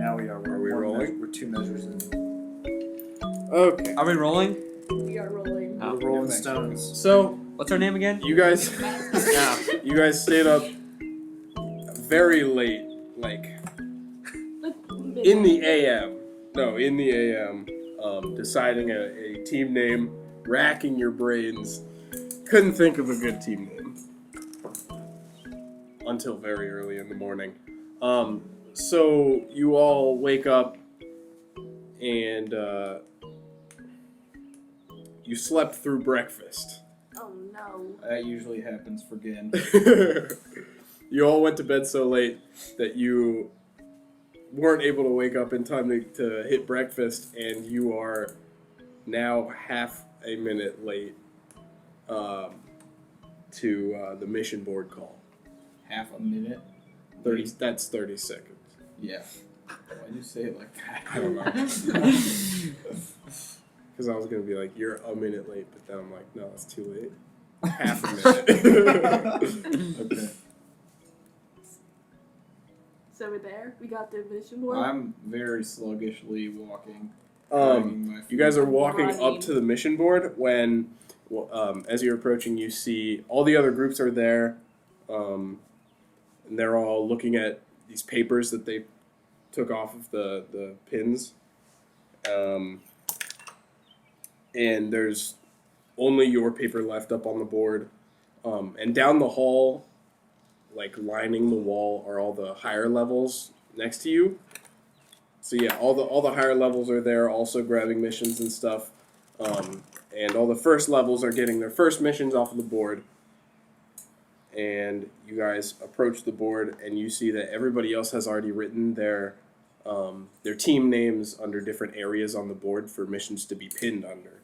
Now we are. Are we rolling? We're 2 measures in. Okay. Are we rolling? We are rolling. Oh. We're rolling stones. So, What's our name again? you guys stayed up very late, like in the AM. No, in the AM. Deciding a team name, racking your brains. Couldn't think of a good team name until very early in the morning. So you all wake up and you slept through breakfast. Oh no. That usually happens for Gin. You all went to bed so late that you weren't able to wake up in time to hit breakfast, and you are now half a minute late to the mission board call. Half a minute? 30. That's 30 seconds. Yeah. Why'd you say it like that? I don't know. Because I was going to be like, you're a minute late, but then I'm like, no, that's too late. Half a minute. Okay. So we're there. We got the mission board. I'm very sluggishly walking. You guys are walking Running. up to the mission board when, as you're approaching, you see all the other groups are there, and they're all looking at these papers that they took off of the pins, and there's only your paper left up on the board, and down the hall, like lining the wall, are all the higher levels next to you. So yeah, all the higher levels are there, also grabbing missions and stuff, and all the first levels are getting their first missions off of the board. And you guys approach the board, and you see that everybody else has already written their team names under different areas on the board for missions to be pinned under.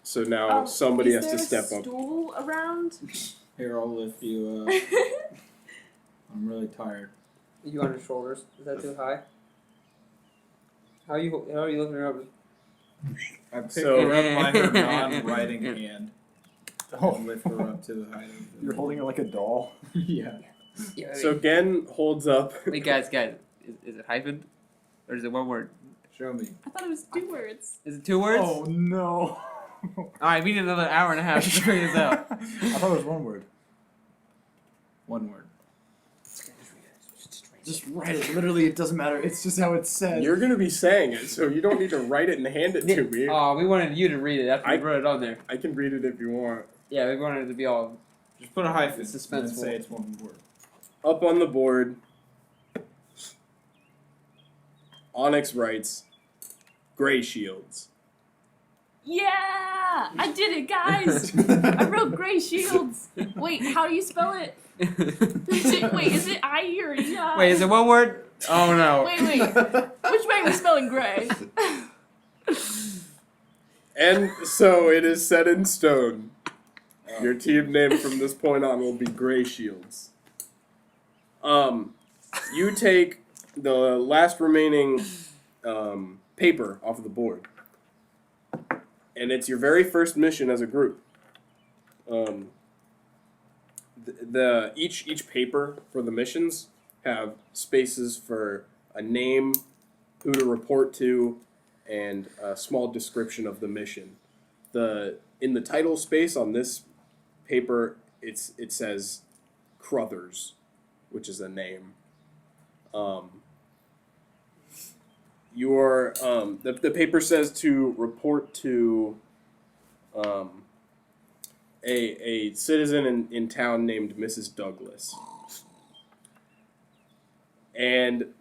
So now somebody has to step Is there a up. stool around? Here, I'll lift you up. I'm really tired. You on your shoulders? Is that too high? How are you lifting her up? I pick So- her up by her non-writing hand. I'll lift her up to the height of the... You're holding it like a doll. Yeah. Yeah, So Gen holds up. wait, guys, is it hyphened? Or is it one word? Show me. I thought it was 2 words. Is it 2 words? Oh no. Alright, we need another hour and a half to figure this out. I thought it was one word. One word. Just write it. Literally, it doesn't matter. It's just how it's said. You're gonna be saying it, so you don't need to write it and hand it to me. Oh, we wanted you to read it after we wrote it on there. I can read it if you want. Yeah, we wanted it to be all... Just put a hyphen Suspenseful. and say it's one word. Up on the board, Onyx writes, Greyshields. Yeah! I did it, guys! I wrote Greyshields. Wait, how do you spell it? Wait, is it I or E? Wait, is it one word? Oh no. Wait. Which way are we spelling gray? And so it is set in stone. Your team name from this point on will be Greyshields. You take the last remaining paper off of the board. And it's your very first mission as a group. Each paper for the missions have spaces for a name, who to report to, and a small description of the mission. In the title space on this paper, it says Cruthers, which is a name. The paper says to report to a citizen in town named Mrs. Douglas. And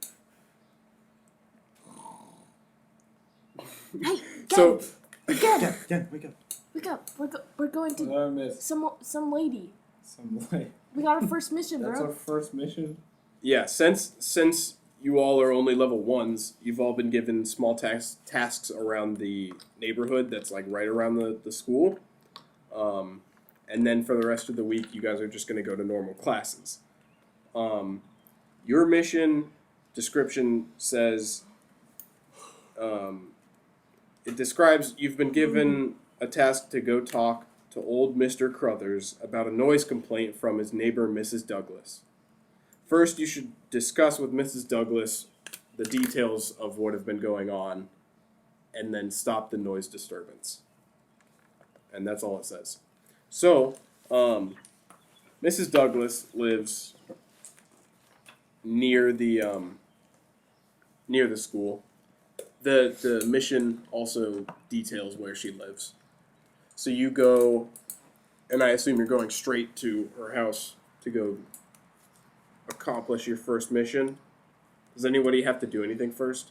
Hey, so Again, wake up. Wake up. We're going to What did I miss? some lady. Some way. We got our first mission, That's bro. our first mission? yeah, since you all are only level 1s, you've all been given small tasks around the neighborhood that's like right around the school. And then for the rest of the week, you guys are just going to go to normal classes. Your mission description says, it describes you've been given a task to go talk to old Mr. Cruthers about a noise complaint from his neighbor, Mrs. Douglas. first you should discuss with Mrs. Douglas the details of what have been going on, and then stop the noise disturbance. And that's all it says. So, Mrs. Douglas lives near the school. The mission also details where she lives. So you go, and I assume you're going straight to her house to go accomplish your first mission. Does anybody have to do anything first?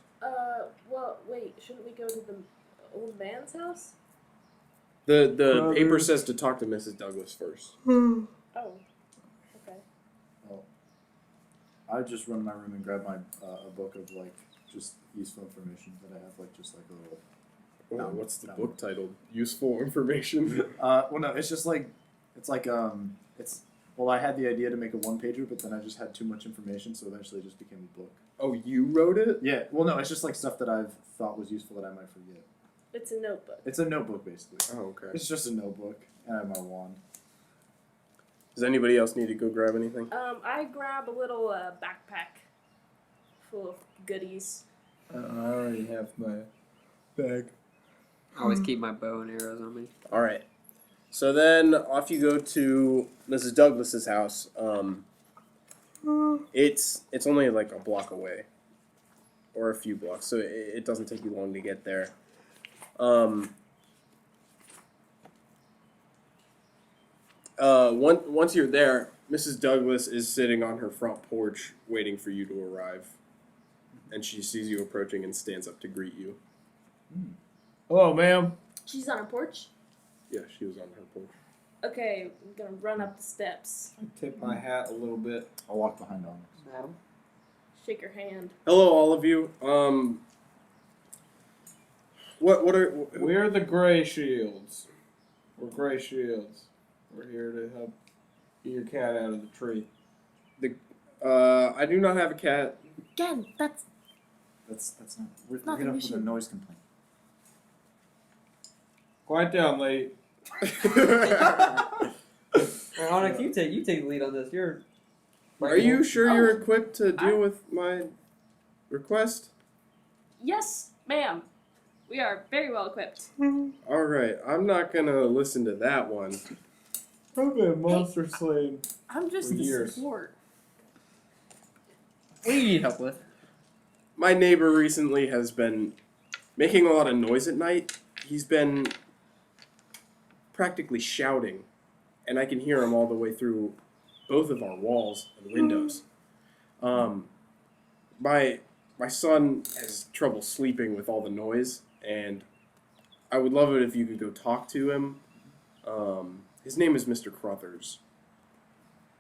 Well, wait, shouldn't we go to the old man's house? The paper says to talk to Mrs. Douglas first. Oh. Okay. I would just run in my room and grab my a book of like just useful information that I have, like just like a little. Oh, what's the book titled? Useful information. Well, no, it's just like it's like it's. Well, I had the idea to make a one pager, but then I just had too much information, so eventually it just became a book. Oh, you wrote it? Yeah. Well, no, it's just like stuff that I've thought was useful that I might forget. It's a notebook. It's a notebook, basically. Oh, okay. It's just a notebook, and I have my wand. Does anybody else need to go grab anything? I grab a little backpack full of goodies. I already have my bag. I always keep my bow and arrows on me. All right. So then off you go to Mrs. Douglas's house. It's only like a block away, or a few blocks, so it doesn't take you long to get there. Once you're there, Mrs. Douglas is sitting on her front porch waiting for you to arrive, and she sees you approaching and stands up to greet you. Hello, ma'am. She's on her porch. Yeah, she was on her porch. Okay, I'm gonna run up the steps. I tip my hat a little bit. I'll walk behind on it. Madam? Shake her hand. Hello, all of you. What are We're the Greyshields. We're Greyshields. We're here to help get your cat out of the tree. I do not have a cat. Again, that's That's not. We're Not the gonna put a mission. noise complaint. Quiet down, lady. Onyx, you take the lead on this. You're. Are you sure you're equipped to deal with my request? yes, ma'am. We are very well equipped. All right, I'm not gonna listen to that one. I've been monster slaying. I'm just For the years. support. What do you need help with? My neighbor recently has been making a lot of noise at night. He's been practically shouting, and I can hear him all the way through both of our walls and windows. My son has trouble sleeping with all the noise, and I would love it if you could go talk to him. His name is Mr. Cruthers.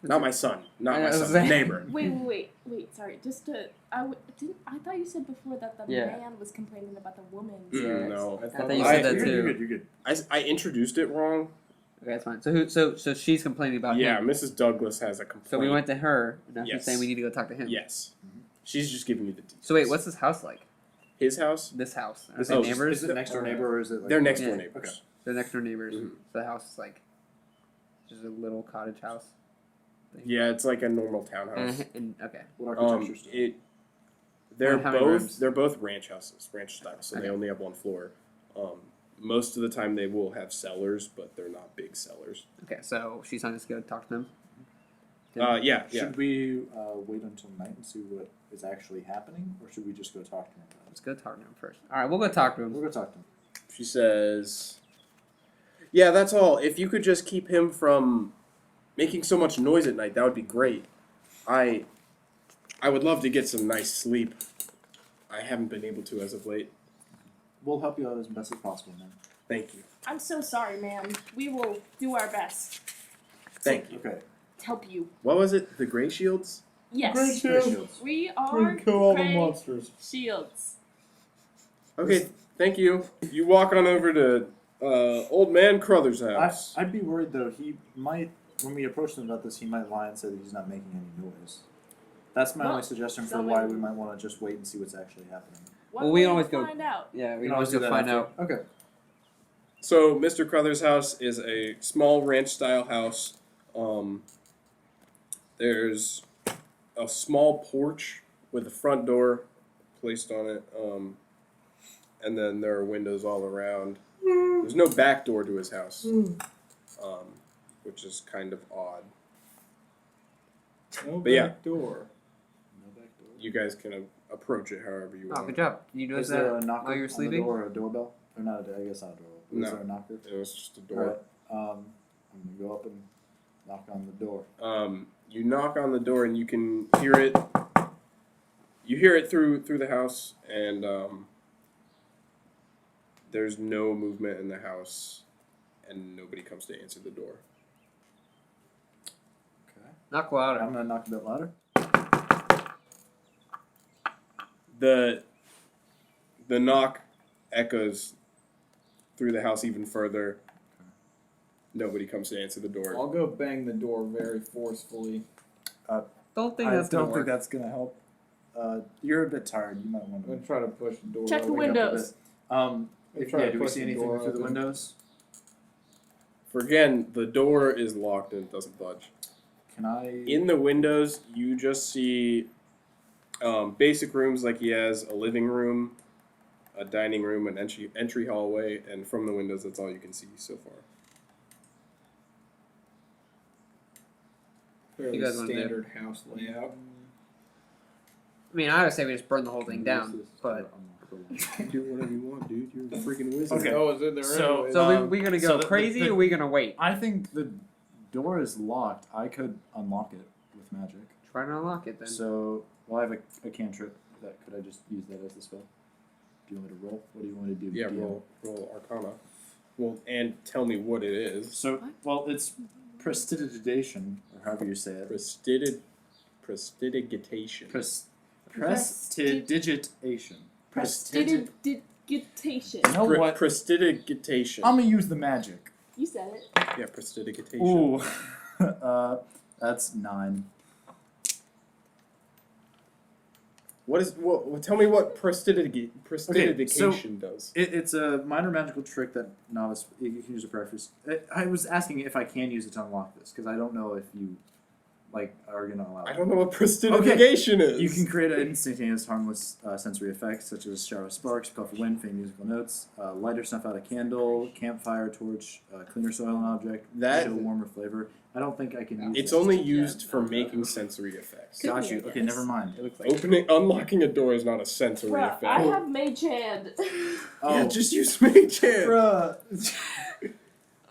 Not my son. Not my son. Neighbor. Wait. Sorry, just to I thought you said before that the Yeah. man was complaining about the woman. Yeah. No. I thought you said that You're too. good. You're good. I introduced it wrong. Okay, that's fine. So she's complaining about Yeah, him. Mrs. Douglas has a complaint. So we went to her, and now Yes. she's saying we need to go talk to him. Yes. She's just giving me the details. So wait, what's this house like? His house? This house? Are Is they Oh, neighbors? Is it next door neighbor or is it like? They're next Yeah. door neighbors. Okay. They're next door neighbors. Mhm. So the house is like just a little cottage house. Yeah, it's like a normal townhouse. And okay. What architecture style? They're How many rooms? both ranch houses, ranch style, so they Okay. only have one floor. Most of the time they will have cellars, but they're not big cellars. Okay, so she's telling us to go talk to them. Yeah. Should we wait until night and see what is actually happening, or should we just go talk to him about Let's go talk to him first. All right, we'll go talk to it? him. We'll go talk to him. She says, "Yeah, that's all. If you could just keep him from making so much noise at night, that would be great. I would love to get some nice sleep. I haven't been able to as of late. We'll help you out as best as possible, man. Thank you. I'm so sorry, ma'am. We will do our best Thank you. Okay. to help you. What was it? The Greyshields? Yes, Greyshields. we We're are gonna kill all the Grey monsters. Shields. Okay, thank you. You walk on over to Old Man Cruthers' house. I'd be worried though. He might, when we approach him about this, he might lie and say that he's not making any noise. That's my Well, only suggestion for someone- why we might want to just wait and see what's actually happening. One Well, we way always to go- find out. Yeah, we You can always do go that find after. out. Okay. So, Mr. Cruthers' house is a small ranch-style house. There's a small porch with a front door placed on it, and then there are windows all around. There's no back door to his house, which is kind of odd. No But yeah. back door. No back door. You guys can approach it however you Oh, want. good job. Did you notice Is there that a knocker while you were on sleeping? the door or a doorbell? Or not I guess not a doorbell. But No. Is there a knocker? It was just a All door. right. I'm gonna go up and knock on the door. You knock on the door and you can hear it. You hear it through the house, and there's no movement in the house, and nobody comes to answer the door. Okay. Knock louder. I'm gonna knock a bit louder. The knock echoes through the house even further. Nobody comes to answer the door. I'll go bang the door very forcefully. Don't think I that's gonna don't think work. that's gonna help. You're a bit tired. You might want I'm to gonna try to push the door. Check the open. wake up a windows. bit. Let's try to Do we push see the anything door through the open. windows? For again, the door is locked and it doesn't budge. Can I? In the windows, you just see basic rooms like he has a living room, a dining room, an entry hallway, and from the windows, that's all you can see so far. Fairly You guys wanna do? standard house layout. I mean, I would say we just burn the whole thing down, but You can do whatever you want, dude. You're the freaking wizard. Okay. Oh, it's in there So- anyway. so we gonna go so the- crazy the- or we gonna wait? I think the door is locked. I could unlock it with magic. Try to unlock it then. So, well, I have a cantrip. Could I just use that as the spell? Do you want me to roll? What do you want to do? Yeah, DM? roll Arcana. Well, and tell me what it is. So, well, it's prestidigitation, or however you say it. Prestidigitation. Prestidigitation. Prestidigitation. You know what? Prestidigitation. I'm gonna use the magic. You said it. Yeah, prestidigitation. Ooh, that's 9. Tell me what prestidigitation does. It's a minor magical trick that novice you can use it for breakfast. I was asking if I can use it to unlock this because I don't know if you are gonna allow it. I don't know what prestidigitation is. You can create an instantaneous, harmless sensory effects such as shower of sparks, puff of wind, faint musical notes, light or snuff out a candle, campfire, torch, cleaner soil an object, That- chill, warmer flavor. I don't think I can use It's that. only used for making sensory effects. Could Got be, you. I Okay, guess. never mind. It looks like Unlocking a door is not a sensory Bruh, effect. I have mage hand. Oh, Yeah, just use mage hand. bruh.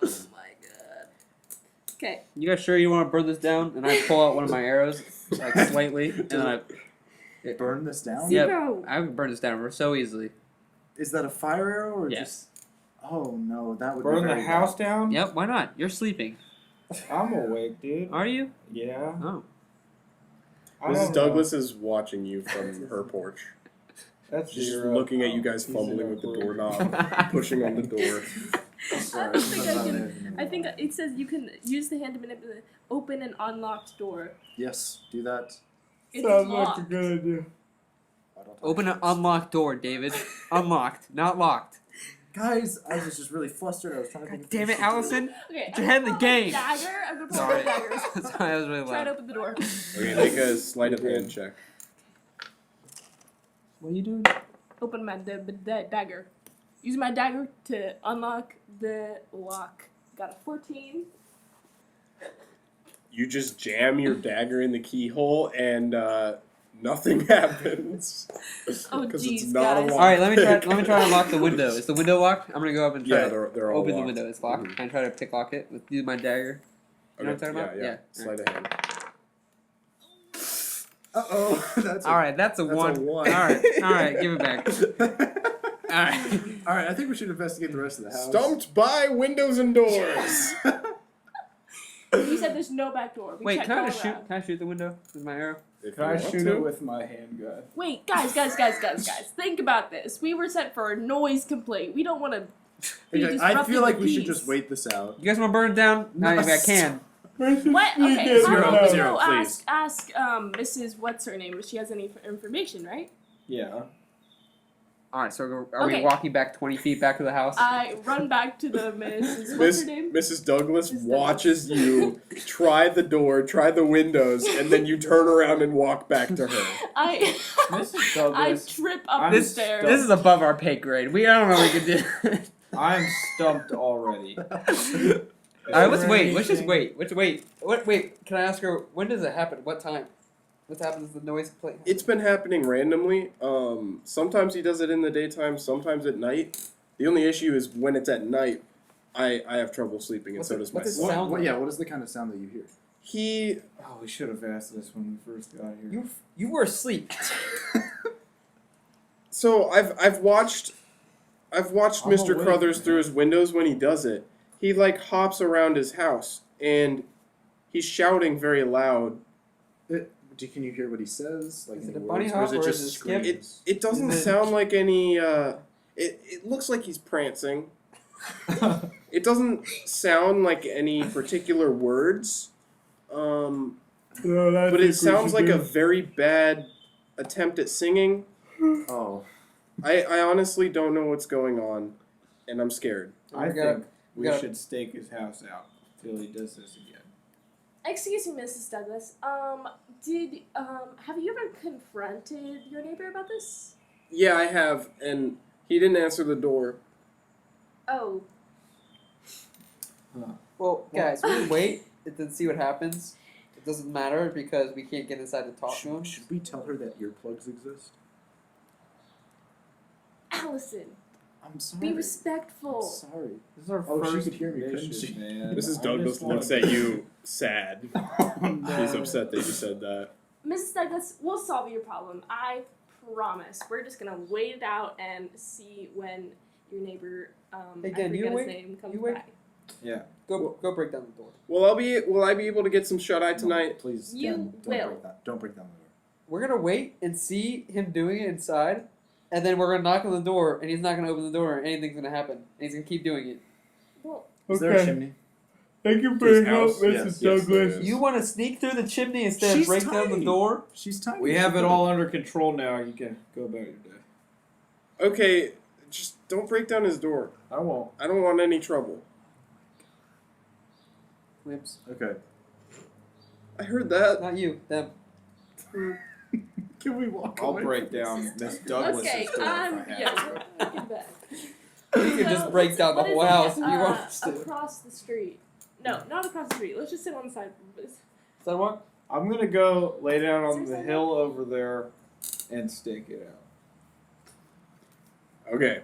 Oh my god. Okay. you guys sure you want to burn this down? And I pull out one of my arrows, like slightly, and then I Burn this down? Yeah. Zero. I would burn this down so easily. Is that a fire arrow or Yes. just? Oh no, that would Burn be the very house bad. down? Yep, why not? You're sleeping. I'm awake, dude. Are you? Yeah. Oh. I Mrs. don't know. Douglas is watching you from her porch. That's She's just zero. looking at you guys He's fumbling in with the a doorknob, pushing on the door. I don't think I can. I think it says you can use the hand to manipulate open an unlocked door. Yes, do that. It's Sounds like a locked. good idea. I don't Open an talk. unlocked door, David. Unlocked, not locked. Guys, I was just really flustered. I was trying to think. of Damn things it, to do. Allison. Okay. Get your head in the I'm gonna pull game. my Dagger. I'm gonna pull Sorry. my dagger. Sorry, that was really Try to loud. open the door. Okay, make a sleight of hand check. What are you doing? Open my dagger. Use my dagger to unlock the lock. Got a 14. You just jam your dagger in the keyhole and nothing happens. Oh, Because jeez, it's not guys. a All right, let me try. lockpick. Let me try to unlock the window. Is the window locked? I'm gonna go up and try Yeah, to they're all open the locked. window. It's locked. Mhm. Can I try to pick lock it with use my dagger? You know what I'm talking about? Yeah. Yeah. Sleight of hand. Uh-oh. That's All right, that's a That's one. a one. All right, give it back. All right. All right, I think we should investigate the rest of the house. Stumped by windows and doors. You said there's no back door. We Wait, checked can I all just shoot? around. Can I shoot the window with my arrow? If Can you I want shoot to. it with my handgun? Wait, guys. Think about this. We were sent for a noise complaint. We don't want to be I disrupting feel like the we should peace. just wait this out. You guys want to burn it down? No, I can. What? Okay, Zero, how about we zero, go please. ask Mrs. What's her name if she has any information, right? Yeah. Alright, so are we Okay. walking back 20 feet back to the house? I run back to the Mrs. What's her name? Mrs. Douglas Mrs. watches you try the door, try the windows, and then you turn around and walk back to her. I Mrs. I Douglas, trip up I'm the This- stairs. This is above our pay grade. I don't know what we can do. I'm stumped already. Alright, let's wait. Let's just wait. Wait, can I ask her, when does it happen? What time? What happens to the noise play? It's been happening randomly. Sometimes he does it in the daytime, sometimes at night. The only issue is when it's at night, I have trouble sleeping, and What's so it- does my what's it son. sound What like? is the kind of sound that you hear? He Oh, we should have asked this when we first got here. You were asleep. So I've watched I'm Mr. awake, Cruthers man. through his windows when he does it. He like hops around his house and he's shouting very loud. Can you hear what he says? Like Is any it a bunny words, or hop is it or just is it skip? screams? It doesn't Is it- sound like any it looks like he's prancing. It doesn't sound like any particular words. But it sounds like a very bad attempt at singing. Oh, I honestly don't know what's going on, and I'm scared. I We gotta- think we we gotta- should stake his house out till he does this again. Excuse me, Mrs. Douglas. Have you ever confronted your neighbor about this? Yeah, I have, and he didn't answer the door. Oh, Well, guys, we wait and then see what happens. It doesn't matter because we can't get inside to talk to him. should we tell her that earplugs exist? Allison, I'm sorry. be I'm respectful. sorry. This is our Oh, she first could hear me, couldn't mission, she? man. Mrs. I Douglas just wanna looks be- at you sad. Oh, no. He's upset that you said that. Mrs. Douglas, we'll solve your problem. I promise. We're just gonna wait it out and see when your neighbor, Hey, I Dan, forget you his wait- name, comes you wait. back. Yeah. Go break down the door. Will I be able to get some shut eye tonight? Please, You Dan, don't will. break that. Don't break down the door. We're gonna wait and see him doing it inside, and then we're gonna knock on the door, and he's not gonna open the door, and anything's gonna happen, and he's gonna keep doing it. Well, Is there a chimney? Thank you for your help, Mrs. Yes, there is. You want to sneak through the chimney instead of She's break down the tiny. door? She's tiny. We have it all under control now. You can go about your day. Okay, just don't break down his door. I won't. I don't want any trouble. Whips. Okay. I heard that. Not you. Them. Can we walk I'll away break from down this? Miss Douglas's okay, door if I have yeah, to. we'll get back. You could just break down the what whole is it, house if you want us to. across the street. No, not across the street. Let's just sit on the side. Sidewalk? I'm gonna go lay down on the Seriously? hill over there and stake it out. Okay.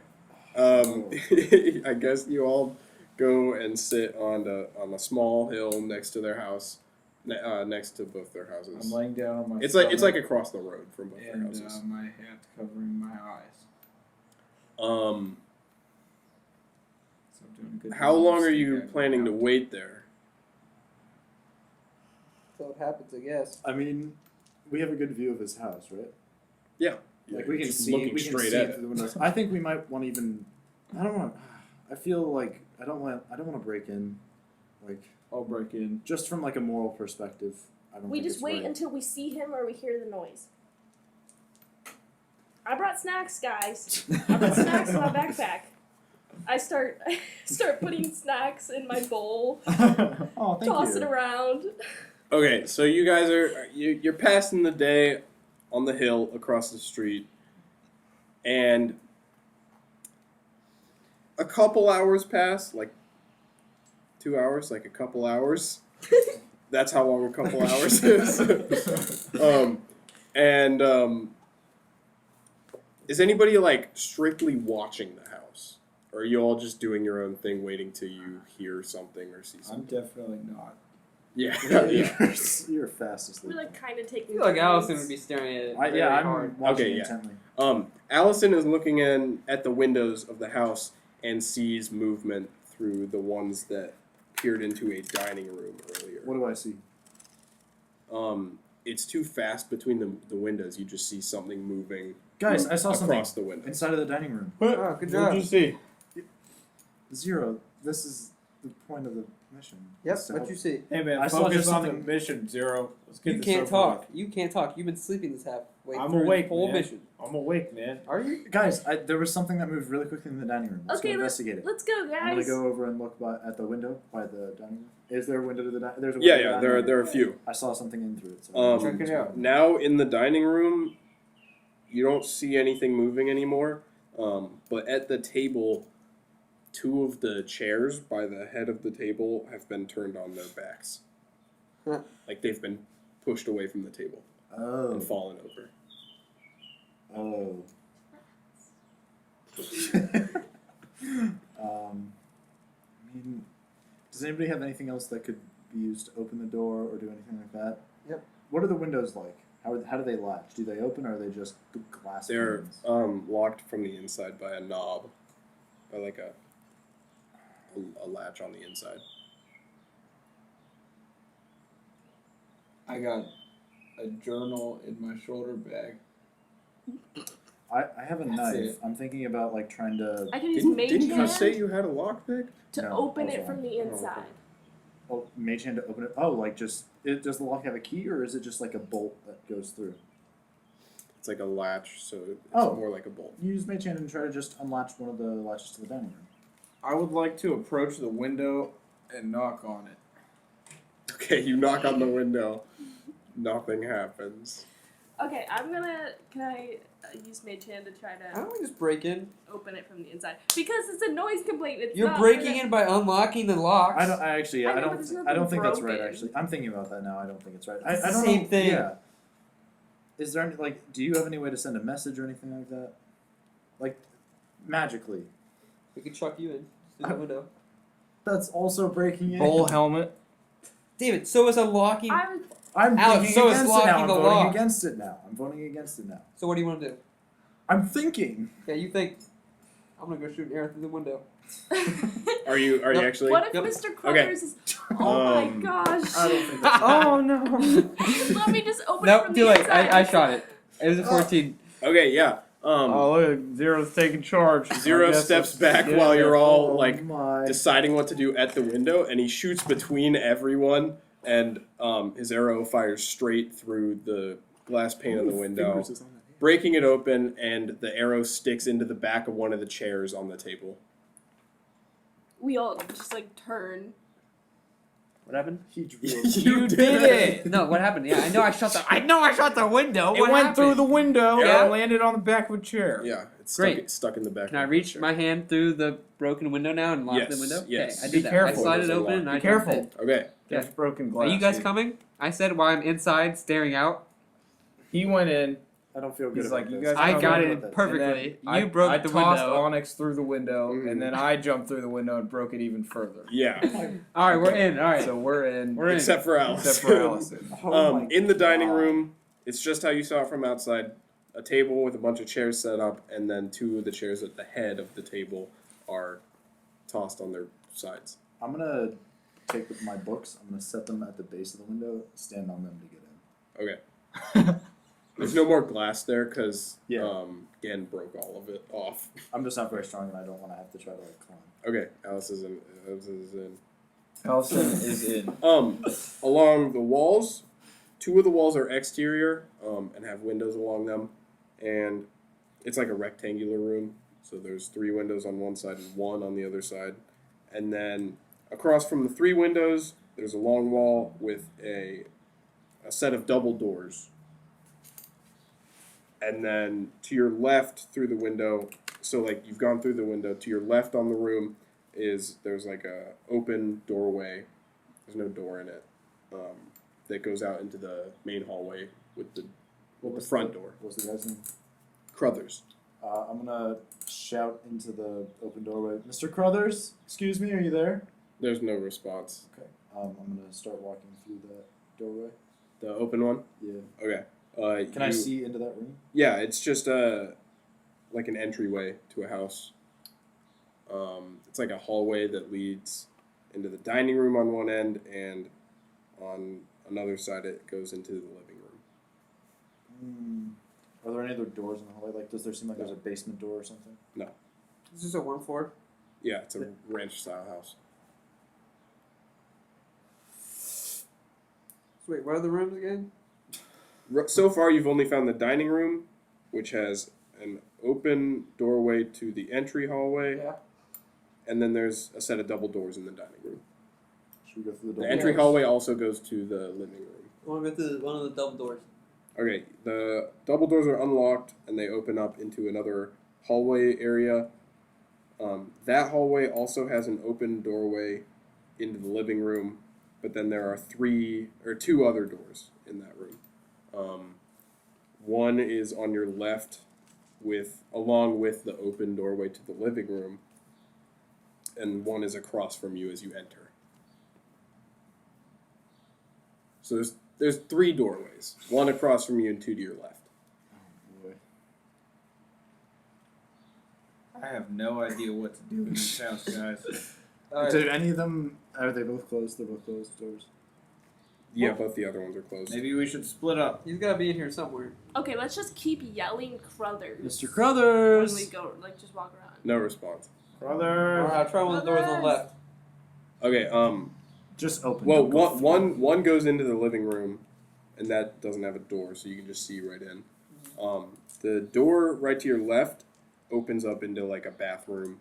I guess you all go and sit on a small hill next to their house, next to both their I'm houses. laying down on my. It's like stomach across the road from both their and houses. my hat covering my eyes. So I'm doing a good How job long are staking you it planning to out. wait there? So it happens, I guess. I mean, we have a good view of his house, right? Yeah. Like we can Just see, looking we can straight see at through it. the windows. I think we might want to even. I don't want. I feel like I don't want to break in, like I'll break in. just from like a moral perspective. I don't. We think just it's wait right. until we see him or we hear the noise. I brought snacks, guys. I brought snacks in my backpack. I start putting snacks in my bowl, Oh, thank toss it you. around. Okay, so you guys you're passing the day on the hill across the street, and a couple hours pass, like 2 hours, like a couple hours. That's how long a couple hours is. Is anybody like strictly watching the house, or are you all just doing your own thing, waiting till you hear something or see I'm something? definitely not. Yeah. You're fast asleep. We're like kind of I taking. feel like turns. Allison would be staring at it. very I'm hard. watching Okay, yeah. intently. Allison is looking in at the windows of the house and sees movement through the ones that peered into a dining room earlier. What do I see? It's too fast between the windows. You just see something moving Guys, I saw something across the window. inside of the dining room. Oh, good job. What'd you see? Zero. This is the point of the mission. Yep. It's to What help- you see? Hey man, I saw focus just on the something- mission, Zero. Let's get You this can't over talk. with. You can't talk. You've been sleeping this halfway I'm through awake, the whole man. mission. I'm awake, man. Are you? Guys, there was something that moved really quickly in the dining room. Let's Okay, go investigate it. Let's go, I'm gonna guys. go over and look at the window by the dining room. Is there a window to the dining? There's a window to the Yeah, dining room. there are a few. I saw something in through it. So Um, Check it out. Now in the dining room, you don't see anything moving anymore. But at the table, 2 of the chairs by the head of the table have been turned on their backs. Huh. Like they've been pushed away from the table Oh. and fallen over. Oh. I mean, does anybody have anything else that could be used to open the door or do anything like that? Yep. What are the windows like? How do they latch? Do they open or are they just glass They're panes? locked from the inside by a knob, by like a latch on the inside. I got a journal in my shoulder bag. I have a That's knife. it. I'm thinking about like trying to. I can use Didn't mage you hand say you had a lockpick? to No, open I was it from wrong. the Oh, okay. inside. Oh, mage hand to open it. Oh, like just does the lock have a key or is it just like a bolt that goes through? It's like a latch, so it's Oh. more like a bolt. You use mage hand and try to just unlatch one of the latches to the dining room. I would like to approach the window and knock on it. Okay, you knock on the window. Nothing happens. Okay, can I use mage hand to try Why to don't we just break in? open it from the inside? Because it's a noise complaint. It's You're not breaking in by unlocking the locks. I don't. I actually. I I know, but don't. there's I nothing don't think that's right. broken. Actually, I'm thinking about that now. I don't think it's right. It's I the don't same know. thing. Yeah. Is there any like? Do you have any way to send a message or anything like that? Like, magically. We could chuck you in through the window. That's also breaking in. Bull helmet. David, so is unlocking. I was I'm Alex, thinking so is against it locking now. I'm the voting lock. against it now. I'm voting against it now. So what do you want to do? I'm thinking. Okay, you think I'm gonna go shoot an arrow through the window. Are you Nope. actually? What if Yep. Mr. Cruthers is? Oh Um, my gosh! I don't think that's Oh no! Let me just open it Nope, from too the late. inside. I shot it. It was a 14. Okay, yeah. Oh look, Zero's taking charge. Zero I guess steps it's- back while you're all Oh like my. deciding what to do at the window, and he shoots between everyone, and his arrow fires straight through the glass pane of the window, breaking it open, and the arrow sticks into the back of one of the chairs on the table. We all just like turn. What happened? He drew. You did it. No, what happened? Yeah, I know I shot the window. It What went happened? through the window Yeah. and landed on the back of a chair. Yeah, it's Great. stuck in the back. Can I of the reach chair. my hand through the broken window now and lock Yes, the window? yes. Okay, I Be did that. careful, I slid there's it a open lock. and I Be jumped careful. in. Okay. There's broken Are glass. you guys here. coming? I said while I'm inside staring out. He went in. I don't feel good He's about like, you this. guys I come got in it about this. perfectly. And then You broke I the tossed window. Onyx through the window, Mhm. and then I jumped through the window and broke it even further. Yeah. All right, we're in. All right. So we're in. We're in. Except for Alice. Except for Allison. Oh my in the dining God. room, it's just how you saw it from outside. A table with a bunch of chairs set up, and then 2 of the chairs at the head of the table are tossed on their sides. I'm gonna take my books. I'm gonna set them at the base of the window. Stand on them to get in. Okay. There's no more glass there because Yeah. Gen broke all of it off. I'm just not very strong, and I don't want to have to try to like climb. Okay, Alice is in. Alice is in. Allison is in. Along the walls, 2 of the walls are exterior and have windows along them, and it's like a rectangular room. So there's 3 windows on one side and 1 on the other side, and then across from the 3 windows, there's a long wall with a set of double doors. And then to your left through the window, so like you've gone through the window, to your left on the room there's like a open doorway. There's no door in it. That goes out into the main hallway with the front door. What was the guy's name? Cruthers. I'm gonna shout into the open doorway. Mr. Cruthers, excuse me, are you there? There's no response. Okay. I'm gonna start walking through that doorway. The open one? Yeah. Okay. Can I see into that room? Yeah, it's just like an entryway to a house. It's like a hallway that leads into the dining room on one end, and on another side it goes into the living room. Are there any other doors in the hallway? Like, does there seem like there's a basement door or something? This is a 1-4. Yeah, it's a ranch style house. Wait, what are the rooms again? So far, you've only found the dining room, which has an open doorway to the entry hallway, Yeah. and then there's a set of double doors in the dining room. Should we go through the The door? entry Yes. hallway also goes to the living room. I want to go to one of the double doors. Okay, the double doors are unlocked, and they open up into another hallway area. That hallway also has an open doorway into the living room, but then there are two other doors in that room. One is on your left, along with the open doorway to the living room, and one is across from you as you enter. So there's 3 doorways, one across from you and 2 to your left. Oh boy. I have no idea what to do in this house, guys. Alright. Do any of them? Are they both closed? They're both closed doors. Yeah, both the other ones are closed. Maybe we should split up. He's got to be in here somewhere. Okay, let's just keep yelling Cruthers. Mr. When Cruthers. we go, like, just walk around. No response. Brother. Alright, I'll try one of the doors on the left. Okay, Just open. well, Don't go through. one goes into the living room, and that doesn't have a door, so you can just see right in. The door right to your left opens up into like a bathroom.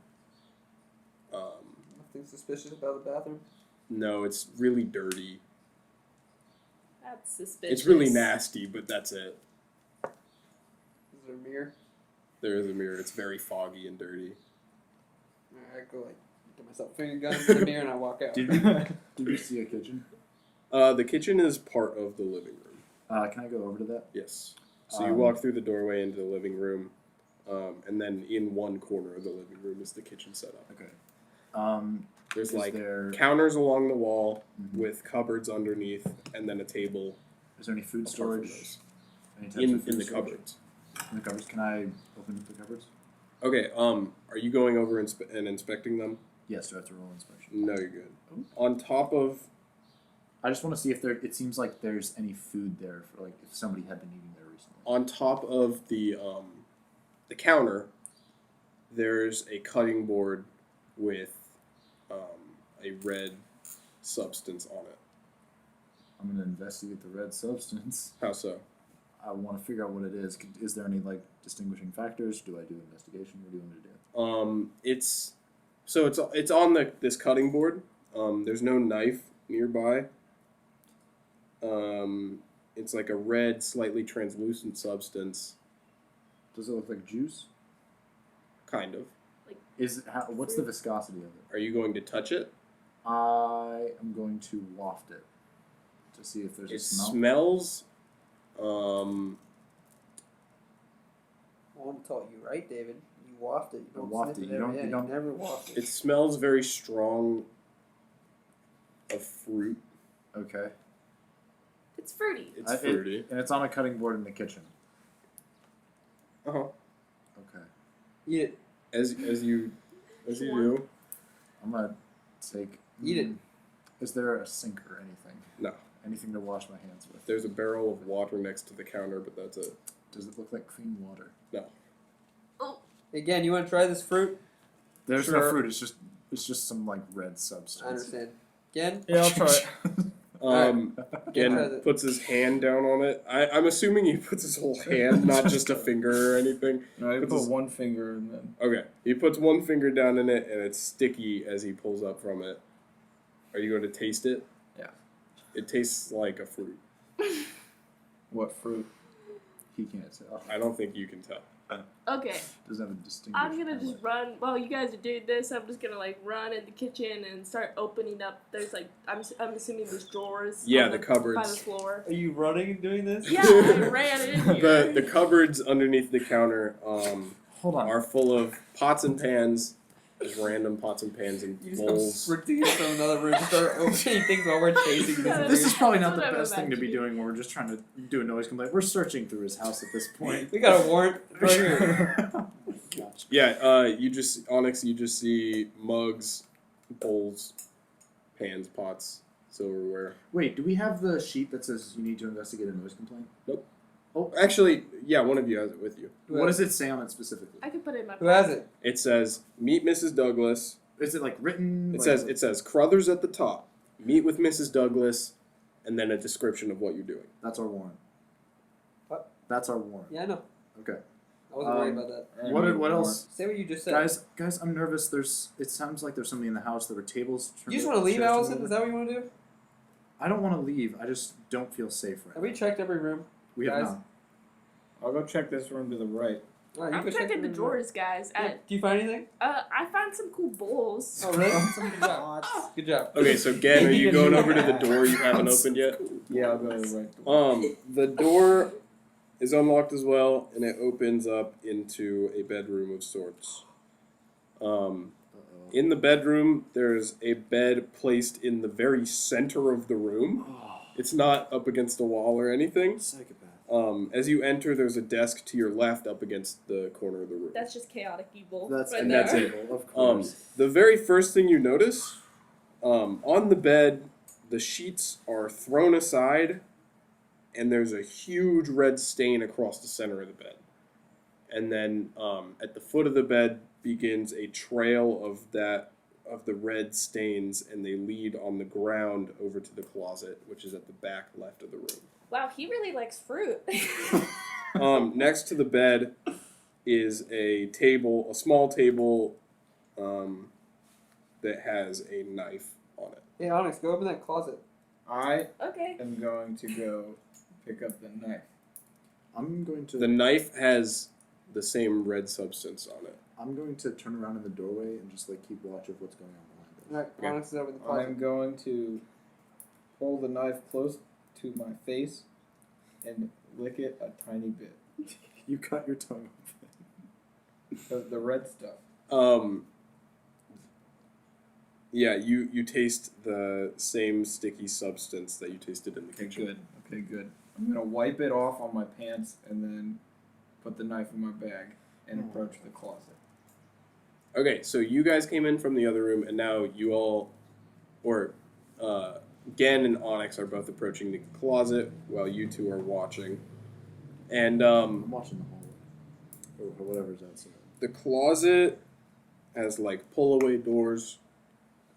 Nothing suspicious about the bathroom. No, it's really dirty. That's suspicious. It's really nasty, but that's it. Is there a mirror? There is a mirror. It's very foggy and dirty. Alright, I go like, get myself a finger gun in the mirror and I walk out. Did you see a kitchen? The kitchen is part of the living room. Can I go over to that? Yes. So you walk through the doorway into the living room, and then in one corner of the living room is the kitchen setup. Okay. There's Is like there counters along the wall Mhm. with cupboards underneath, and then a table is there any food apart from storage? those. Any types in of food the storage? cupboards. In the cupboards. Can I open up the cupboards? Okay. Are you going over and inspecting them? Yes. Do I have to roll inspection? No, you're good. Oh. On top of I just want to see if there. It seems like there's any food there for like if somebody had been eating there recently. on top of the counter, there's a cutting board with a red substance on it. I'm gonna investigate the red substance. How so? I want to figure out what it is. Is there any like distinguishing factors? Do I do investigation? What do you want me to do? It's on this cutting board. There's no knife nearby. It's like a red, slightly translucent substance, Does it look like juice? kind of. What's the viscosity of it? Are you going to touch it? I am going to waft it to see if there's It a smell. smells. Mom taught you, right, David? You waft it. You don't waft sniff it. it. You every don't- day. you don't- never waft it. It smells very strong of fruit. Okay. It's fruity. It's fruity. And it's on a cutting board in the kitchen. Uh-huh. Okay. Eat it. As you do. I'm gonna take. Eat it. Is there a sink or anything? No. Anything to wash my hands with? There's a barrel of water next to the counter, but that's it. Does it look like clean water? Again, you want to try this fruit? There's Sure. no fruit. It's just some like red substance. I understand. Again? Yeah, I'll try it. Again, Try the- puts his hand down on it. I'm assuming he puts his whole hand, not just a finger or anything. No, I Puts put his- one finger and then. Okay, he puts one finger down in it, and it's sticky as he pulls up from it. Are you going to taste it? Yeah. It tastes like a fruit. What fruit? He can't tell. I don't think you can tell. Okay, Doesn't have a distinct. I'm gonna just run. While you guys are doing this, I'm just gonna like run in the kitchen and start opening up. There's like I'm assuming there's drawers. Yeah, on the by cupboards. the floor. Are you running and doing this? Yeah, I ran in here. The cupboards underneath the counter Hold on. are full of pots and pans. There's random pots and pans and You just come bowls. sprinting into another room and start opening things while we're chasing Yeah, this. This is probably not That's the what I'm best thing to be imagining. doing when we're just trying to do a noise complaint. We're searching through his house at this point. We got a warrant right here. Oh my gosh. Yeah, you just Onyx. You just see mugs, bowls, pans, pots, silverware. Wait, do we have the sheet that says you need to investigate a noise complaint? Actually, yeah, one of you has it with you. What does it say on it specifically? I could put it in my. Who has it? It says, "Meet Mrs. Douglas." Is it like written? It like, says Cruthers at the top. Meet with Mrs. Douglas. and then a description of what you're doing. That's our warrant. What? That's our warrant. Yeah, I know. Okay. I wasn't worried about that. I What need what more. else? Say what you just said. Guys, I'm nervous. It sounds like there's something in the house. There were tables. You just want to leave, Allison? Is that what you want to do? I don't want to leave. I just don't feel safe right Have we checked every room? We have guys? not. I'll go check this room to the right. All right, you I'm go check checking the room. drawers, guys. Yeah, do you find anything? I found some cool bowls. Oh, really? Good job. Good job. Okay, so Gen, are you going over to the door you haven't opened yet? Yeah, I'll go to the right door. The door is unlocked as well, and it opens up into a bedroom of sorts. In the bedroom, there's a bed placed in the very center of the room. It's not up against a wall or anything. Psychopath. As you enter, there's a desk to your left up against the corner of the room. That's just chaotic evil. That's right and there. that's it. Of course. The very first thing you notice, on the bed, the sheets are thrown aside, and there's a huge red stain across the center of the bed. And then at the foot of the bed begins a trail of the red stains, and they lead on the ground over to the closet, which is at the back left of the room. Wow, he really likes fruit. Next to the bed is a small table that has a knife on it. Hey, Onyx, go open that closet. I Okay. am going to go pick up the knife. I'm going to. The knife has the same red substance on it. I'm going to turn around in the doorway and just keep watch of what's going on behind us. All right, Okay. Onyx is over the closet. I'm going to hold the knife close to my face and lick it a tiny bit. You cut your tongue off. The red stuff. Yeah, you taste the same sticky substance that you tasted in the Okay, kitchen. good. Okay, good. I'm gonna wipe it off on my pants and then put the knife in my bag and approach the closet. Okay, so you guys came in from the other room, and now you all, Gen and Onyx are both approaching the closet while you two are watching. And I'm watching the hallway. Or whatever's outside. the closet has pull-away doors,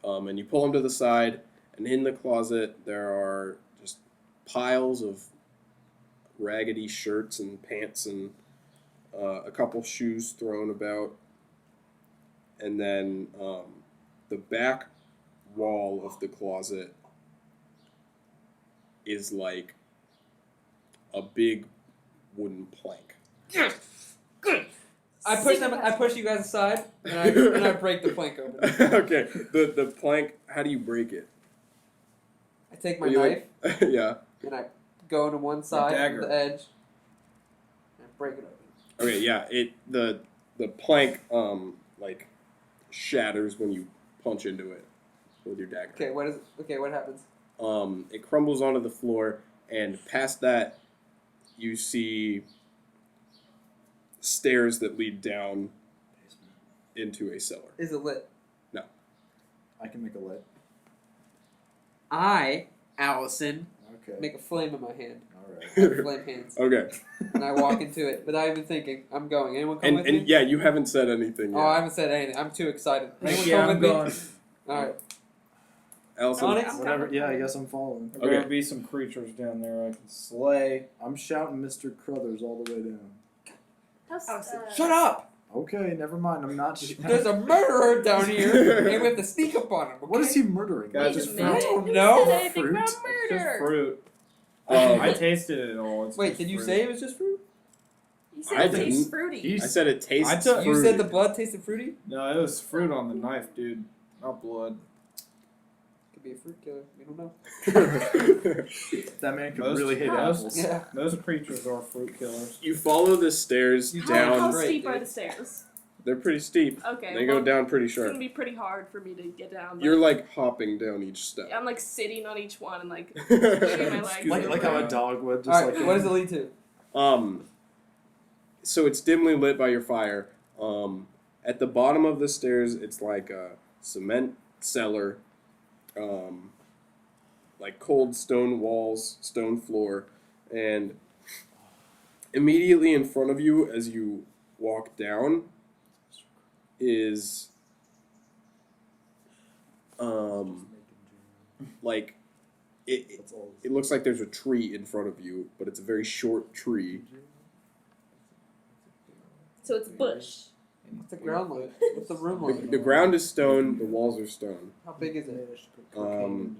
and you pull them to the side, and in the closet there are just piles of raggedy shirts and pants and a couple shoes thrown about. And then the back wall of the closet is like a big wooden plank. Yes! Good! I push you guys aside, and I break the plank open. Okay, the plank, how do you break it? I take my Are you knife, yeah. and I go to one side dagger. of the edge, and break it open. Okay, yeah, the plank shatters when you punch into it with your dagger. Okay, what happens? It crumbles onto the floor, and past that, you see stairs that lead down into a cellar. Is it lit? I can make a light. I, Allison, Okay. make a flame in my hand. Alright. I have flame hands. Okay, And I walk into it, without even thinking, I'm going. Anyone come with and me? yeah, you haven't said anything yet. Oh, I haven't said anything. I'm too excited. Anyone Yeah, come I'm with going. me? Alright. Allison, Onyx? Whatever. Yeah, I guess I'm following. There are Okay. gonna be some creatures down there I can slay. I'm shouting Mr. Cruthers all the way down. Shut up! Okay, never mind. I'm not. There's a murderer down here, and we have to sneak up on him. Okay? What is he murdering? Guys, Wait it's a fruit. minute. I don't Who know. said anything Fruit? about It's just murder? fruit. Um, I tasted it all. It's Wait, just did you fruit. say it was just fruit? You said I it tastes didn't. fruity. I said it tastes I took- You fruity. said the blood tasted fruity? No, it was fruit on the knife, dude. Not blood. Could be a fruit killer. We don't know. That man could Most- really hate Oh. apples. Yeah. Those creatures are fruit killers. You follow the stairs You How, down. how Great, steep are dude. the stairs? They're pretty steep. Okay. They well, go down pretty It's sharp. gonna be pretty hard for me to get down. But You're hopping down each step. I'm sitting on each one and swinging my legs. Excuse Like how a dog would. Just Alright, like what does it lead to? So it's dimly lit by your fire. At the bottom of the stairs, it's like a cement cellar, like cold stone walls, stone floor, and immediately in front of you as you walk down is like It That's all. it looks like there's a tree in front of you, but it's a very short tree. So it's bush. What's the ground like? What's the room like? The ground is stone. The walls are stone. How big is it?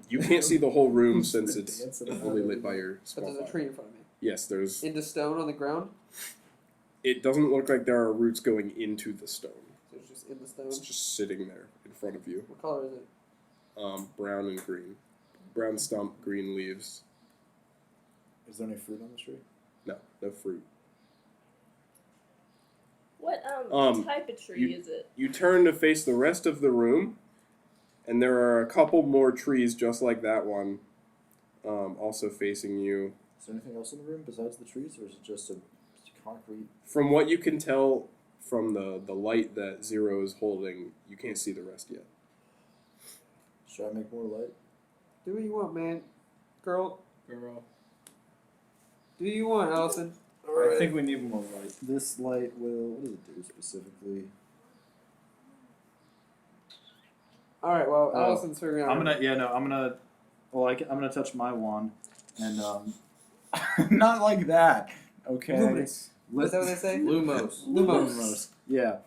You can't see the whole room since it's only lit by your But small there's a fire. tree in front of me. Yes, there's. Into stone on the ground? It doesn't look like there are roots going into the stone. So it's just in the stone. It's just sitting there in front of you. What color is it? Brown and green. Brown stump, green leaves. Is there any fruit on the tree? No fruit. What type of tree you- is it? You turn to face the rest of the room, and there are a couple more trees just like that one, also facing you. Is there anything else in the room besides the trees, or is it just a concrete? From what you can tell from the light that Zero is holding, you can't see the rest yet. Should I make more light? Do what you want, man. Girl. Girl. Do what you want, Allison. I think we need more light. This light will. What does it do specifically? Alright, well, Oh. Allison's figuring out. I'm gonna. Well, I'm gonna touch my wand, and not like that. Okay. Luminous. Is that what they say? Lumos. Lumos. Yeah.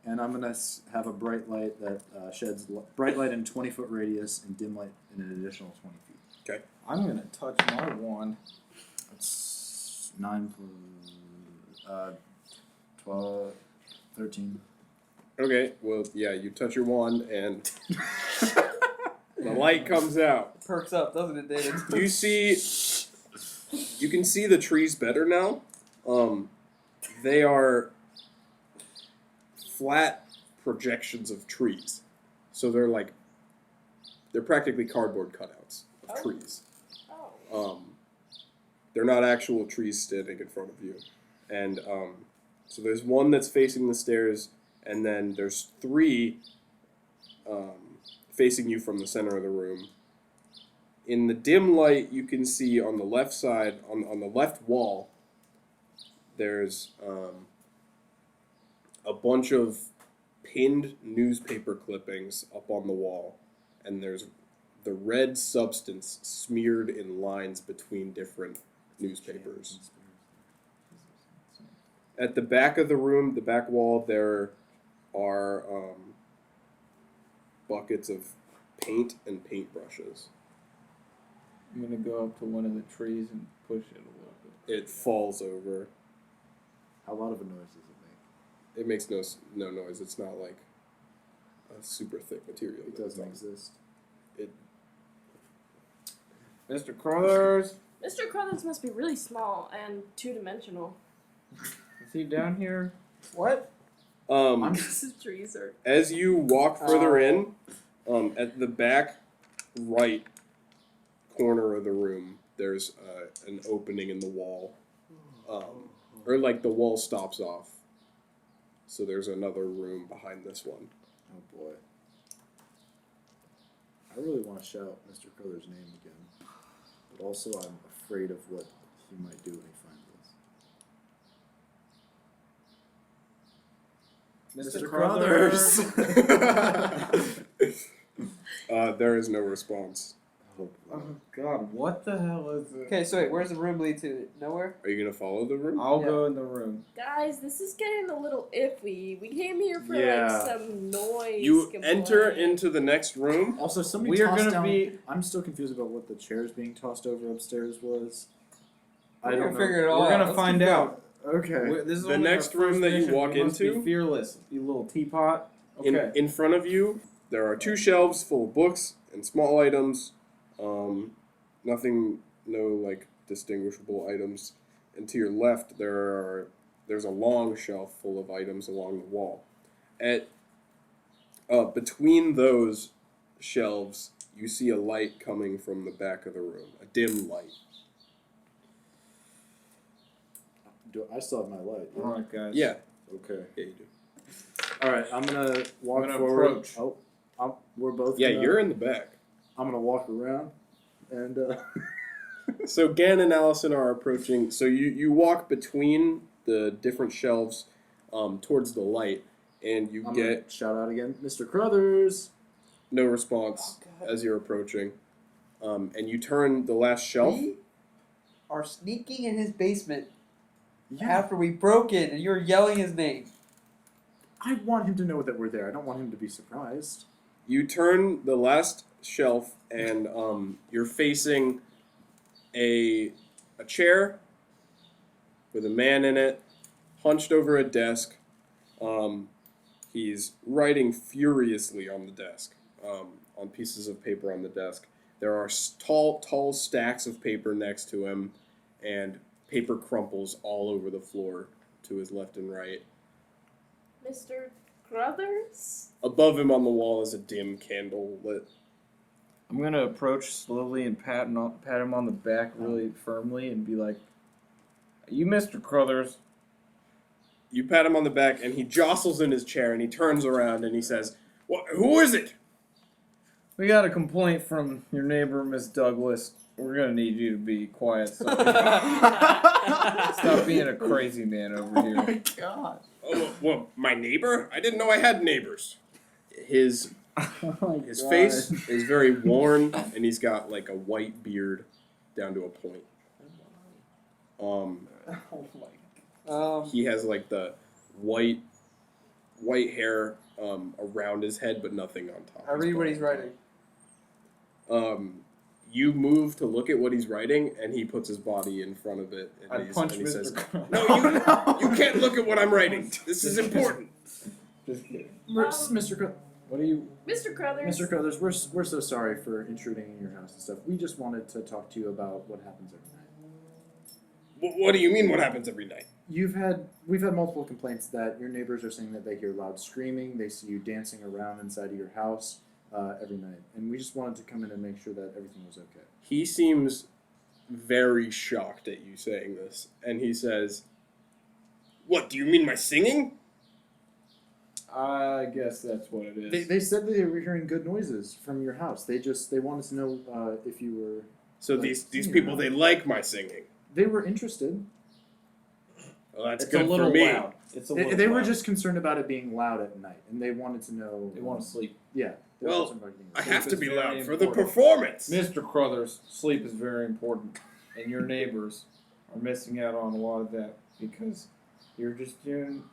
And I'm gonna have a bright light that sheds bright light in 20-foot radius and dim light in an additional 20 feet. I'm gonna touch my wand. That's 9 plus 12, 13. Okay, well, yeah, you touch your wand, and the light comes out. Perks up, doesn't it, David? You can see the trees better now. They are flat projections of trees. So they're practically cardboard cutouts of Oh. trees. Oh. They're not actual trees standing in front of you. And so there's one that's facing the stairs, and then there's 3 facing you from the center of the room. In the dim light, you can see on the left side, on the left wall, there's a bunch of pinned newspaper clippings up on the wall, and there's the red substance smeared in lines between different newspapers. At the back of the room, the back wall, there are buckets of paint and paintbrushes. I'm gonna go up to one of the trees and push it a little bit. It falls over. How loud of a noise does it make? It makes no noise. It's not like a super thick material. It doesn't exist. Mr. Cruthers, Mr. Cruthers must be really small and two-dimensional. is he down here? What? His trees are. As you walk further in, at the back right corner of the room, there's an opening in the wall, or like the wall stops off. So there's another room behind this one. Oh boy. I really want to shout Mr. Cruthers' name again, but also I'm afraid of what he might do when he finds us. Mr. Cruthers. There is no response. Oh, Oh God, what the hell is it? Okay, so wait, where's the room lead to? Nowhere? Are you gonna follow the room? I'll Yeah. go in the room. Guys, this is getting a little iffy. We came here for Yeah. like some noise. You enter complaint. into the next room. Also, somebody We are tossed gonna down. be- I'm still confused about what the chairs being tossed over upstairs was. We're I gonna don't know. figure it all We're out. gonna Let's find keep going. out. Okay. This is The only next our first room that you mission. walk We must into- be fearless, you little teapot. Okay. In front of you, there are 2 shelves full of books and small items. Nothing, no like distinguishable items. And to your left, there's a long shelf full of items along the wall. Between those shelves, you see a light coming from the back of the room, a dim light. I still have my light. All right, guys. Yeah, Okay. yeah, you do. All right. I'm gonna walk I'm gonna forward. approach. Oh, we're both. Yeah, gonna- you're in the back. I'm gonna walk around, and So Gan and Allison are approaching. So you walk between the different shelves towards the light, and you I'm get gonna shout out again, Mr. Cruthers. no response Oh, God. as you're approaching. and you turn the last shelf. We are sneaking in his basement Yeah. after we broke in, and you're yelling his name. I want him to know that we're there. I don't want him to be surprised. You turn the last shelf, and you're facing a chair with a man in it, hunched over a desk. He's writing furiously on the desk, on pieces of paper on the desk. There are tall stacks of paper next to him, and paper crumples all over the floor to his left and right. Mr. Cruthers? Above him on the wall is a dim candle lit. I'm gonna approach slowly and pat him on the back really firmly and be like, "You, Mr. Cruthers." You pat him on the back, and he jostles in his chair, and he turns around, and he says, "Who is it?" We got a complaint from your neighbor, Miss Douglas. We're gonna need you to be quiet. Stop being a crazy man over here. Oh my god. Oh, well, my neighbor? I didn't know I had neighbors. His His face is very worn, and he's got like a white beard down to a point. He has like the white hair around his head, but nothing on top. I read what he's writing. You move to look at what he's writing, and he puts his body in front of it, and, I punch and he Mr. says, Cruthers. "No, you can't look at what I'm writing. This is important." Just kidding. Mr. Cruthers. What are you? Mr. Cruthers? Mr. Cruthers, we're so sorry for intruding in your house and stuff. We just wanted to talk to you about what happens every night. What do you mean? What happens every night? We've had multiple complaints that your neighbors are saying that they hear loud screaming, they see you dancing around inside of your house every night, and we just wanted to come in and make sure that everything was okay. He seems very shocked at you saying this, and he says, "What, do you mean my singing?" I guess that's what it is. They said that they were hearing good noises from your house. They wanted to know if you were. So Like, these singing people, around. they like my singing. They were interested. Well, that's It's good a little for me. loud. It's a little They were loud. just concerned about it being loud at night, and they wanted to know. They want to sleep. Yeah. they were Well, concerned about it being I loud. have to is be very loud for the important. performance. Mr. Cruthers, sleep is very important, and your neighbors are missing out on a lot of that because you're just doing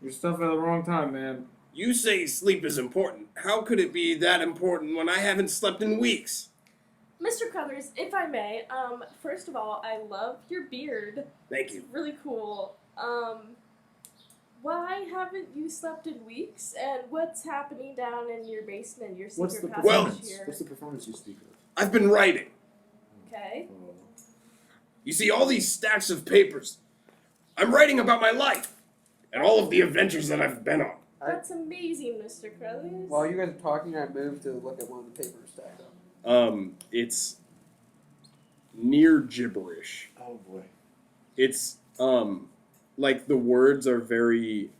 your stuff at the wrong time, man. You say sleep is important. How could it be that important when I haven't slept in weeks? Mr. Cruthers, if I may, first of all, I love your beard. Thank you. It's really cool. Why haven't you slept in weeks? And what's happening down in your basement, your What's secret the passage performance? here? What's the performance you speak of? I've been writing. Okay. Oh. You see all these stacks of papers. I'm writing about my life and all of the adventures that I've been on. That's amazing, Mr. Cruthers. While you guys are talking, I moved to look at one of the papers stacked up. It's near gibberish. Oh boy. It's like the words are very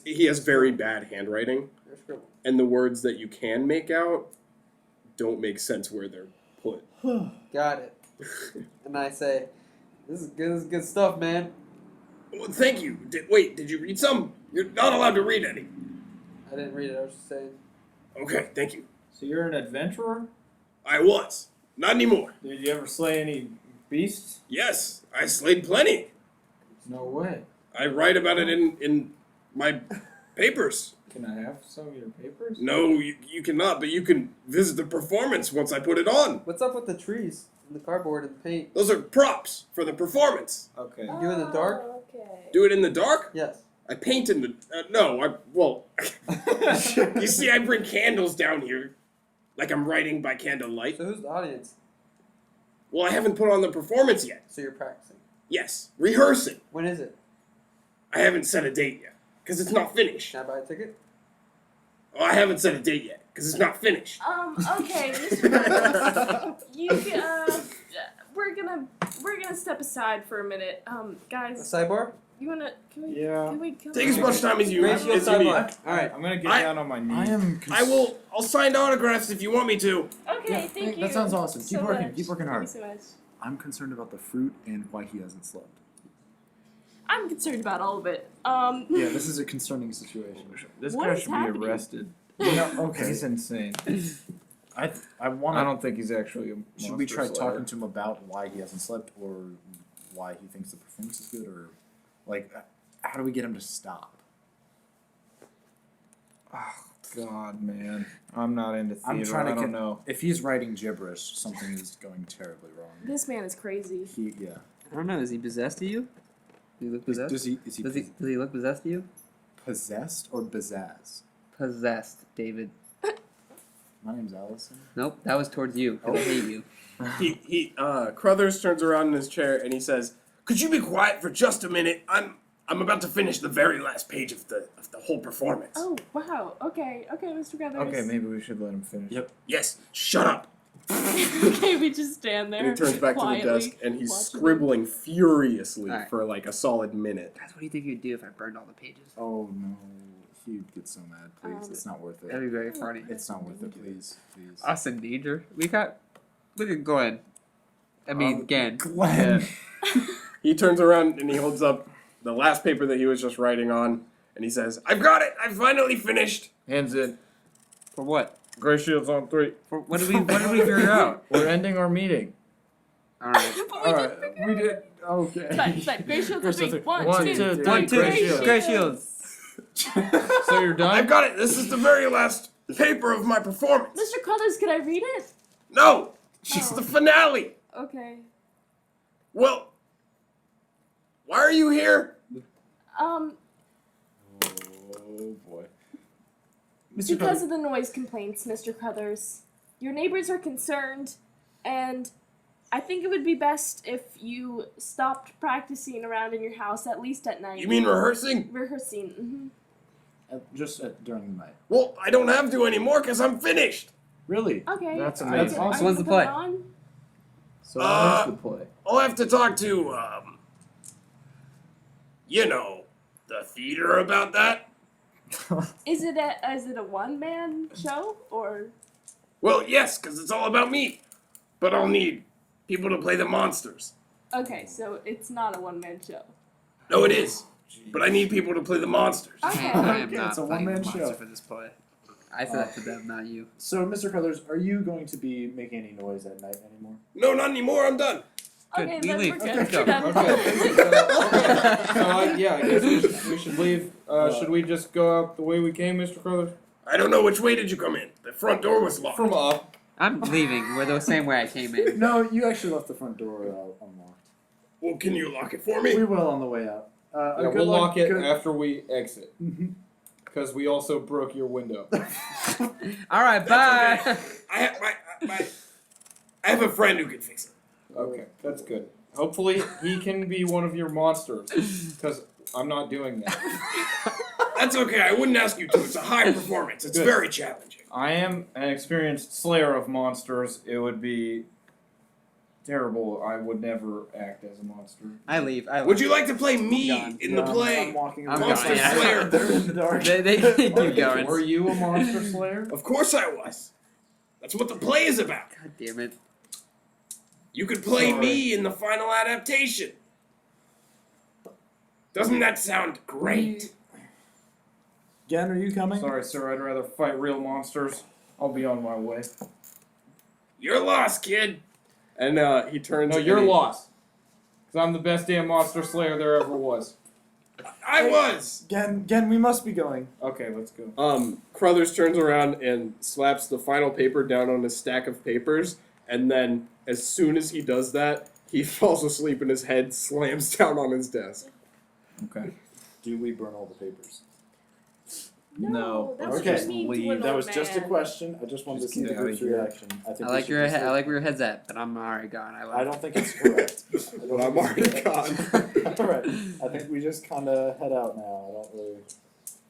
he has very bad handwriting, They're scribbled. and the words that you can make out don't make sense where they're put. Got it. And I say, this is good stuff, man. Well, thank you. Did you read some? You're not allowed to read any. I didn't read it, I was just saying. Okay, thank you. So you're an adventurer? I was. Not anymore. Did you ever slay any beasts? Yes, I slayed plenty. No way. I write about it in my papers. Can I have some of your papers? No, you cannot, but you can visit the performance once I put it on. What's up with the trees and the cardboard and the paint? Those are props for the performance. Okay. You do it in the dark? Oh, okay. Do it in the dark? Yes. I paint in the... you see, I bring candles down here, like I'm writing by candlelight. So who's the audience? Well, I haven't put on the performance yet. So you're practicing. Yes, rehearsing. When is it? I haven't set a date yet, because it's not finished. Can I buy a ticket? Oh, I haven't set a date yet, because it's not finished. Okay, Mr. Cruthers, you can, we're gonna step aside for a minute. A Guys, sidebar? you wanna, can we, Yeah. can we come Take as much time as you Greyshield need. sidebar. Alright. I'm gonna get I- down on my knees. I'll sign autographs if you want me to. Okay, thank you. That sounds awesome. Keep so working. much. Keep working hard. Thank you so much. I'm concerned about the fruit and why he hasn't slept. I'm concerned about all of it. Yeah, this is a concerning situation. This What guy is should happening? be arrested. No, okay. He's insane. I want. I don't think he's actually a monster Should we try slayer. talking to him about why he hasn't slept, or why he thinks the performance is good, or like how do we get him to stop? Oh God, man, I'm not into theater. I'm trying to I don't know. If he's writing gibberish, something is going terribly wrong. This man is crazy. Yeah. I don't know. Is he possessed to you? Does he look possessed? Is he Does he look possessed to you? possessed or pizzazz? Possessed, David. My name's Allison. Nope, that was towards you. 'Cause I hate you. Cruthers turns around in his chair and he says, "Could you be quiet for just a minute? I'm about to finish the very last page of the whole performance." Oh wow. Okay, Mr. Cruthers. Okay, maybe we should let him finish. Yep. Yes, shut up. Okay, we just stand there. And he turns back to the quietly desk and he's watching scribbling furiously Alright. for like a solid minute. Guys, what do you think you'd do if I burned all the pages? Oh no, he'd get so mad. Please, it's not worth That'd it. be very funny. It's not worth it. Please, please. Us in danger. Look at Glenn. I mean, Gan. Glenn. He turns around and he holds up the last paper that he was just writing on and he says, "I've got it! I've finally finished!" Hands in. For what? Greyshields on 3. For what did we figure out? We're ending our meeting. All right. But we did figure We did. Okay. It's like Greyshields Greyshields three. are- One, One, two, two, three. One, two, Greyshields. Greyshields. So you're done? I've got it! This is the very last paper of my performance! Mr. Cruthers, can I read it? No! It's the finale! Okay. Well, why are you here? Oh boy. Because of the noise complaints, Mr. Cruthers. Your neighbors are concerned, and I think it would be best if you stopped practicing around in your house, at least at night. You mean rehearsing? Rehearsing? Just during the night. Well, I don't have to anymore because I'm finished. Really? Okay. That's okay. amazing. Are So you when's the gonna put play? it on? So where's the play? I'll have to talk to, the theater about that. Is it a one-man show, or? Well, yes, because it's all about me. But I'll need people to play the monsters. Okay, so it's not a one-man show. No, it is. But I need people to play the monsters. Okay. I am Okay, not it's a playing one-man the show. monster for this play. I said that to them, not you. So, Mr. Cruthers, are you going to be making any noise at night anymore? No, not anymore. I'm done. Good, Okay, we then leave. we're good. Let's go. We're done. Okay. So, yeah, I guess we should leave. Should we just go out the way we came, Mr. Cruthers? I don't know which way did you come in. The front door was locked. From up. I'm leaving. We're the same way I came in. No, you actually left the front door unlocked. Well, can you lock it for We me? will on the way out. Yeah, good we'll luck- lock it good- after we exit. Mhm. Because we also broke your window. All right, bye. That's okay. I have I have a friend who can fix it. Okay, that's good. Hopefully, he can be one of your monsters. Because I'm not doing that. That's okay. I wouldn't ask you to. It's a high performance. It's Good. very challenging. I am an experienced slayer of monsters. It would be terrible. I would never act as a monster. I leave. Would you like to play me gone. in the I'm play? walking I'm away. gone, Monster yeah. Slayer. They're in the dark. They keep going. Were you a monster slayer? Of course I was. That's what the play is about. God damn it. You could play Sorry. me in the final adaptation. Doesn't that sound great? Gen, are you coming? Sorry, sir. I'd rather fight real monsters. I'll be on my way. You're lost, kid. And he turns. No, and you're he- lost. Because I'm the best damn monster slayer there ever was. I was. Gen, we must be going. Okay, let's go. Cruthers turns around and slaps the final paper down on his stack of papers, and then as soon as he does that, he falls asleep and his head slams down on his desk. Okay. Do we burn all the papers? No. That was Okay. just mean to an That old was just a man. question. I just wanted Just to see get the outta group's here. reaction. I think I like we your should just I like where your head's at, but I'm already gone. I don't think it's correct. I don't I'm think already it's gone. correct. Alright. I think we just kind of head out now. I don't really.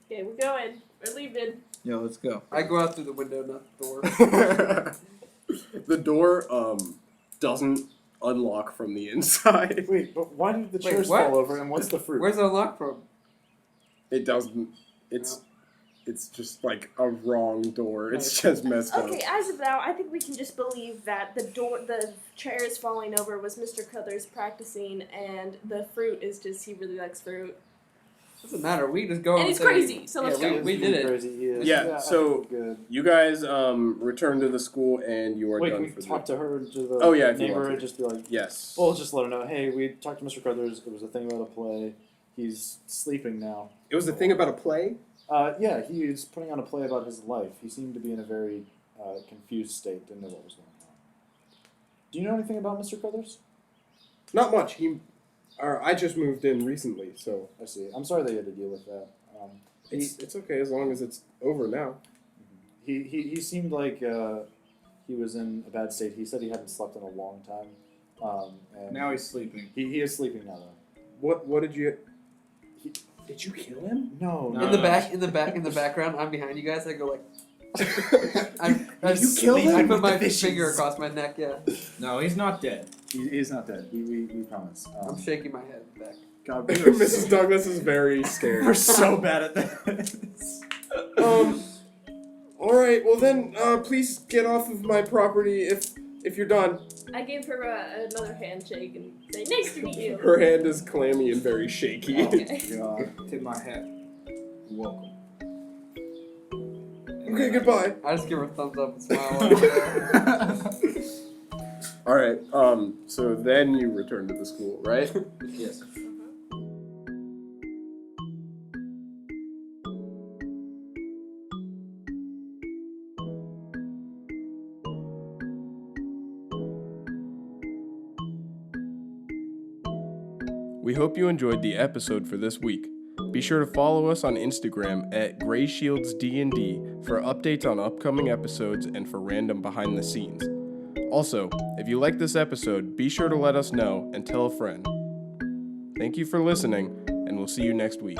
Okay, we're going. We're leaving. Yeah, let's go. I go out through the window, not the door. The door doesn't unlock from the inside. Wait, but why did the Wait, chairs what? fall over and what's the fruit? Where's the unlock from? It doesn't. It's just like a wrong door. It's just messed up. Okay, as of now, I think we can just believe that the chairs falling over was Mr. Cruthers practicing, and the fruit is just he really likes fruit. Doesn't matter. We just go. And he's say- crazy, so let's yeah, go. we did it. Crazy, he is. Yeah, I so- think we're good. You guys return to the school and you are Wait, done can for we the talk to her, to the Oh, yeah, if you want neighborhood, to. just be like, Yes. well, just let her know, hey, we talked to Mr. Cruthers, it was a thing about a play, he's sleeping now. It was the thing about a play? Yeah, he was putting on a play about his life. He seemed to be in a very confused state, didn't know what was going on. Do you know anything about Mr. Cruthers? Not much. I just moved in recently, so I see. I'm sorry they had to deal with that. it's okay as long as it's over now. He seemed like he was in a bad state. He said he hadn't slept in a long time. And Now he's sleeping. he is sleeping now, though. What did you... Did you kill him? No, No. In the background, I'm behind you guys. I go like. You killed him I with put the my fishes. finger across my neck. Yeah, No, he's not dead. He's not dead. We promise. I'm shaking my head back. God, we are Mrs. Douglas is very scared. We're so bad at this. All right. Well then, please get off of my property if you're done. I gave her another handshake and say, "Nice to meet you." Her hand is clammy and very shaky. Okay. God. Tip my hat. You're welcome. Okay, goodbye. I just give her a thumbs up and smile. All right. So then you return to the school, right? Yes. We hope you enjoyed the episode for this week. Be sure to follow us on Instagram at GreyshieldsD&D for updates on upcoming episodes and for random behind the scenes. Also, if you like this episode, be sure to let us know and tell a friend. Thank you for listening, and we'll see you next week.